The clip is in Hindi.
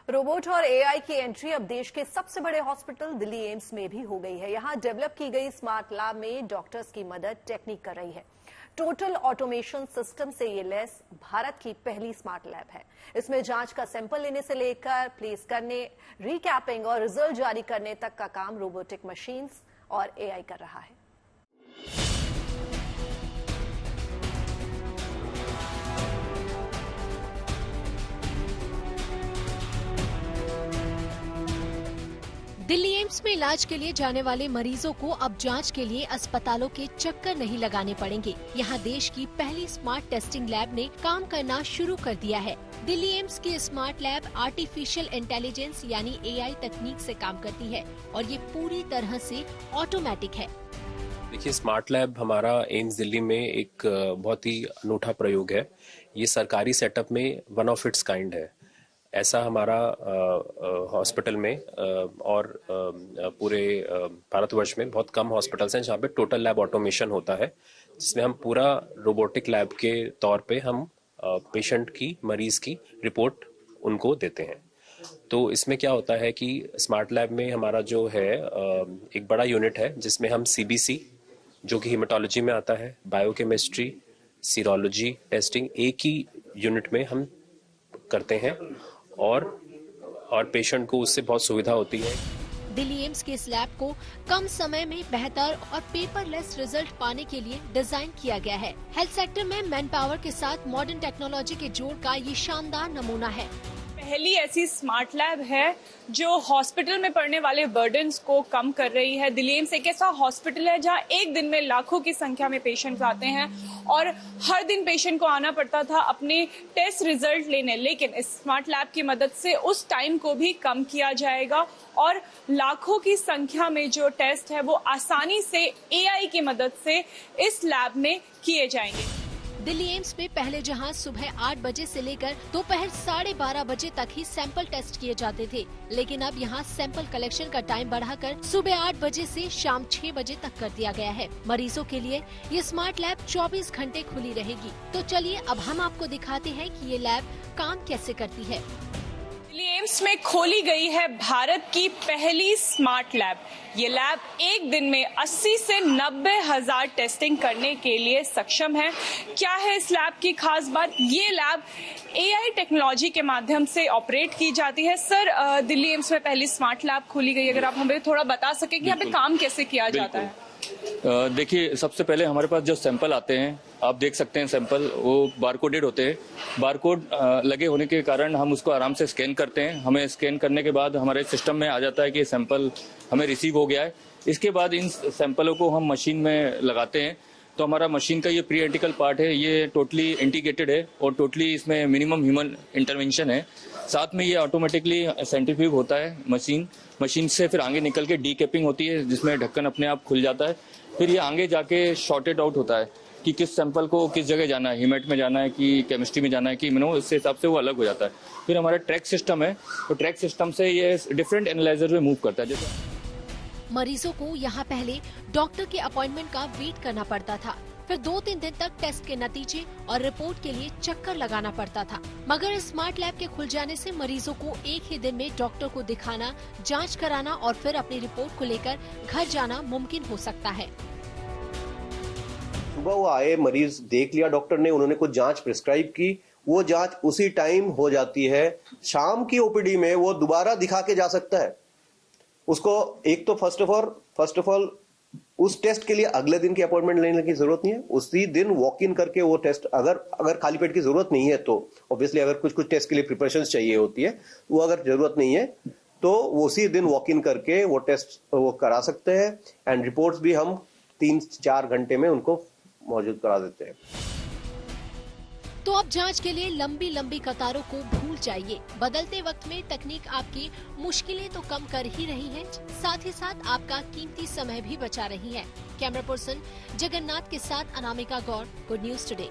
रोबोट और एआई की एंट्री अब देश के सबसे बड़े हॉस्पिटल दिल्ली एम्स में भी हो गई है। यहां डेवलप की गई स्मार्ट लैब में डॉक्टर्स की मदद टेक्निक कर रही है। टोटल ऑटोमेशन सिस्टम से ये लैस भारत की पहली स्मार्ट लैब है। इसमें जांच का सैंपल लेने से लेकर प्लेस करने, रिकैपिंग और रिजल्ट जारी करने तक का काम रोबोटिक मशीन्स और एआई कर रहा है। दिल्ली एम्स में इलाज के लिए जाने वाले मरीजों को अब जांच के लिए अस्पतालों के चक्कर नहीं लगाने पड़ेंगे। यहां देश की पहली स्मार्ट टेस्टिंग लैब ने काम करना शुरू कर दिया है। दिल्ली एम्स की स्मार्ट लैब आर्टिफिशियल इंटेलिजेंस यानी एआई तकनीक से काम करती है और ये पूरी तरह से ऑटोमेटिक है। देखिए, स्मार्ट लैब हमारा एम्स दिल्ली में एक बहुत ही अनूठा प्रयोग है। ये सरकारी सेटअप में वन ऑफ इट्स काइंड है। ऐसा हमारा हॉस्पिटल में और पूरे भारतवर्ष में बहुत कम हॉस्पिटल्स हैं जहाँ पे टोटल लैब ऑटोमेशन होता है, जिसमें हम पूरा रोबोटिक लैब के तौर पे हम पेशेंट की, मरीज की रिपोर्ट उनको देते हैं। तो इसमें क्या होता है कि स्मार्ट लैब में हमारा जो है एक बड़ा यूनिट है जिसमें हम सीबीसी, जो कि हीमेटोलॉजी में आता है, बायोकेमिस्ट्री, सीरोलॉजी टेस्टिंग एक ही यूनिट में हम करते हैं और पेशेंट को उससे बहुत सुविधा होती है। दिल्ली एम्स के इस लैब को कम समय में बेहतर और पेपरलेस रिजल्ट पाने के लिए डिजाइन किया गया है। हेल्थ सेक्टर में मैन पावर के साथ मॉडर्न टेक्नोलॉजी के जोड़ का ये शानदार नमूना है। पहली ऐसी स्मार्ट लैब है जो हॉस्पिटल में पड़ने वाले बर्डन्स को कम कर रही है। दिल्ली एम्स एक ऐसा हॉस्पिटल है जहां एक दिन में लाखों की संख्या में पेशेंट्स आते हैं और हर दिन पेशेंट को आना पड़ता था अपने टेस्ट रिजल्ट लेने, लेकिन इस स्मार्ट लैब की मदद से उस टाइम को भी कम किया जाएगा और लाखों की संख्या में जो टेस्ट है वो आसानी से एआई की मदद से इस लैब में किए जाएंगे। दिल्ली एम्स में पहले जहां सुबह 8 बजे से लेकर दोपहर 12:30 बजे तक ही सैंपल टेस्ट किए जाते थे, लेकिन अब यहां सैंपल कलेक्शन का टाइम बढ़ाकर सुबह 8 बजे से शाम 6 बजे तक कर दिया गया है। मरीजों के लिए ये स्मार्ट लैब 24 घंटे खुली रहेगी। तो चलिए अब हम आपको दिखाते हैं कि ये लैब काम कैसे करती है। दिल्ली एम्स में खोली गई है भारत की पहली स्मार्ट लैब। ये लैब एक दिन में 80 से 90 हजार टेस्टिंग करने के लिए सक्षम है। क्या है इस लैब की खास बात? ये लैब एआई टेक्नोलॉजी के माध्यम से ऑपरेट की जाती है। सर, दिल्ली एम्स में पहली स्मार्ट लैब खोली गई, अगर आप हमें थोड़ा बता सकें कि यहाँ पे काम कैसे किया जाता है। देखिए, सबसे पहले हमारे पास जो सैंपल आते हैं, आप देख सकते हैं सैंपल वो बारकोडेड होते हैं। बारकोड लगे होने के कारण हम उसको आराम से स्कैन करते हैं। हमें स्कैन करने के बाद हमारे सिस्टम में आ जाता है कि सैंपल हमें रिसीव हो गया है। इसके बाद इन सैंपलों को हम मशीन में लगाते हैं। तो हमारा मशीन का ये प्री एंटिकल पार्ट है, ये टोटली इंटीग्रेटेड है और टोटली इसमें मिनिमम ह्यूमन इंटरवेंशन है। साथ में ये ऑटोमेटिकली सेंट्रीफ्यूग होता है मशीन से, फिर आगे निकल के डीकैपिंग होती है जिसमें ढक्कन अपने आप खुल जाता है। फिर ये आगे जाके शॉर्टेड आउट होता है कि किस सैंपल को किस जगह जाना है, हीमेट में जाना है कि केमिस्ट्री में जाना है कि इम्यूनो, इसके हिसाब से वो अलग हो जाता है। फिर हमारा ट्रैक सिस्टम है, तो ट्रैक सिस्टम से ये डिफरेंट एनालाइजर में मूव करता है। जैसे मरीजों को यहाँ पहले डॉक्टर के अपॉइंटमेंट का वेट करना पड़ता था, फिर 2-3 दिन तक टेस्ट के नतीजे और रिपोर्ट के लिए चक्कर लगाना पड़ता था। मगर स्मार्ट लैब के खुल जाने से मरीजों को एक ही दिन में डॉक्टर को दिखाना, जांच कराना और फिर अपनी रिपोर्ट को लेकर घर जाना मुमकिन हो सकता है। सुबह वो आए, मरीज देख लिया डॉक्टर ने, उन्होंने कुछ जांच प्रिस्क्राइब की, वो जांच उसी टाइम हो जाती है। शाम की ओपीडी में वो दोबारा दिखा के जा सकता है उसको। एक तो फर्स्ट ऑफ ऑल उस टेस्ट के लिए अगले दिन की अपॉइंटमेंट लेने की जरूरत नहीं है। उसी दिन वॉक इन करके वो टेस्ट, अगर खाली पेट की जरूरत नहीं है तो ऑब्वियसली, अगर कुछ टेस्ट के लिए प्रिपरेशन चाहिए होती है, वो अगर जरूरत नहीं है तो उसी दिन वॉक इन करके वो टेस्ट वो करा सकते हैं। एंड रिपोर्ट्स भी हम 3-4 घंटे में उनको मौजूद करा देते हैं। तो अब जांच के लिए लंबी लंबी कतारों को भूल जाइए। बदलते वक्त में तकनीक आपकी मुश्किलें तो कम कर ही रही है, साथ ही साथ आपका कीमती समय भी बचा रही है। कैमरा पर्सन जगन्नाथ के साथ अनामिका गौर, गुड न्यूज टुडे।